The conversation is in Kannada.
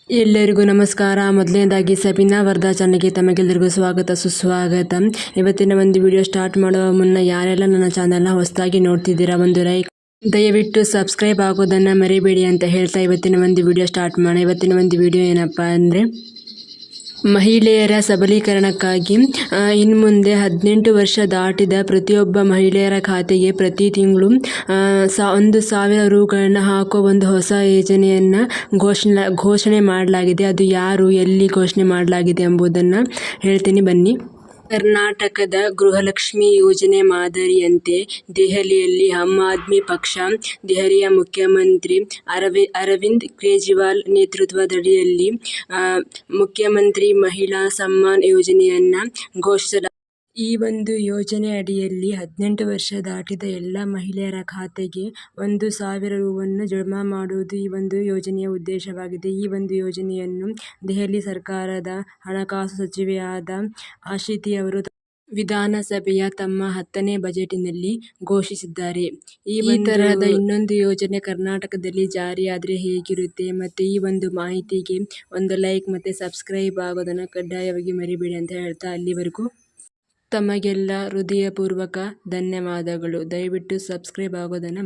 ಎಲ್ಲರಿಗೂ ನಮಸ್ಕಾರ. ಮೊದಲನೇದಾಗಿ ಸಬಿನಾ ವರ್ಧಾ ಚಾನಲ್ಗೆ ತಮಗೆಲ್ಲರಿಗೂ ಸ್ವಾಗತ ಸುಸ್ವಾಗತ. ಇವತ್ತಿನ ಒಂದು ವಿಡಿಯೋ ಸ್ಟಾರ್ಟ್ ಮಾಡುವ ಮುನ್ನ ಯಾರೆಲ್ಲ ನನ್ನ ಚಾನಲ್ನ ಹೊಸದಾಗಿ ನೋಡ್ತಿದ್ದೀರಾ ಒಂದು ಲೈಕ್, ದಯವಿಟ್ಟು ಸಬ್ಸ್ಕ್ರೈಬ್ ಆಗೋದನ್ನು ಮರಿಬೇಡಿ ಅಂತ ಹೇಳ್ತಾ ಇವತ್ತಿನ ಒಂದು ವಿಡಿಯೋ ಸ್ಟಾರ್ಟ್ ಮಾಡೋಣ. ಇವತ್ತಿನ ಒಂದು ವಿಡಿಯೋ ಏನಪ್ಪ ಅಂದರೆ ಮಹಿಳೆಯರ ಸಬಲೀಕರಣಕ್ಕಾಗಿ ಇನ್ನು ಮುಂದೆ 18 ವರ್ಷ ದಾಟಿದ ಪ್ರತಿಯೊಬ್ಬ ಮಹಿಳೆಯರ ಖಾತೆಗೆ ಪ್ರತಿ ತಿಂಗಳು 1,000 ರೂಗಳನ್ನು ಹಾಕುವ ಒಂದು ಹೊಸ ಯೋಜನೆಯನ್ನು ಘೋಷಣೆ ಮಾಡಲಾಗಿದೆ. ಅದು ಯಾರು, ಎಲ್ಲಿ ಘೋಷಣೆ ಮಾಡಲಾಗಿದೆ ಎಂಬುದನ್ನು ಹೇಳ್ತೀನಿ ಬನ್ನಿ. ಕರ್ನಾಟಕದ ಗೃಹಲಕ್ಷ್ಮಿ ಯೋಜನೆ ಮಾದರಿಯಂತೆ ದೆಹಲಿಯಲ್ಲಿ ಆಮ್ ಆದ್ಮಿ ಪಕ್ಷ, ದೆಹಲಿಯ ಮುಖ್ಯಮಂತ್ರಿ ಅರವಿಂದ್ ಕೇಜ್ರಿವಾಲ್ ನೇತೃತ್ವದಡಿಯಲ್ಲಿ ಮುಖ್ಯಮಂತ್ರಿ ಮಹಿಳಾ ಸಮ್ಮಾನ್ ಯೋಜನೆಯನ್ನು ಘೋಷಿಸಲಾಗಿದೆ. ಈ ಒಂದು ಯೋಜನೆ ಅಡಿಯಲ್ಲಿ 18 ವರ್ಷ ದಾಟಿದ ಎಲ್ಲ ಮಹಿಳೆಯರ ಖಾತೆಗೆ 1,000 ರೂವನ್ನು ಜಮಾ ಮಾಡುವುದು ಈ ಒಂದು ಯೋಜನೆಯ ಉದ್ದೇಶವಾಗಿದೆ. ಈ ಒಂದು ಯೋಜನೆಯನ್ನು ದೆಹಲಿ ಸರ್ಕಾರದ ಹಣಕಾಸು ಸಚಿವೆಯಾದ ಆಶಿತಿ ಅವರು ವಿಧಾನಸಭೆಯ ತಮ್ಮ 10ನೇ ಬಜೆಟ್ನಲ್ಲಿ ಘೋಷಿಸಿದ್ದಾರೆ. ಈ ತರಹದ ಇನ್ನೊಂದು ಯೋಜನೆ ಕರ್ನಾಟಕದಲ್ಲಿ ಜಾರಿಯಾದರೆ ಹೇಗಿರುತ್ತೆ ಮತ್ತು ಈ ಒಂದು ಮಾಹಿತಿಗೆ ಒಂದು ಲೈಕ್ ಮತ್ತು ಸಬ್ಸ್ಕ್ರೈಬ್ ಆಗೋದನ್ನು ಕಡ್ಡಾಯವಾಗಿ ಮರಿಬೇಡಿ ಅಂತ ಹೇಳ್ತಾ ಅಲ್ಲಿವರೆಗೂ ತಮಗೆಲ್ಲ ಹೃದಯಪೂರ್ವಕ ಧನ್ಯವಾದಗಳು. ದಯವಿಟ್ಟು ಸಬ್ಸ್ಕ್ರೈಬ್ ಆಗೋದನ್ನು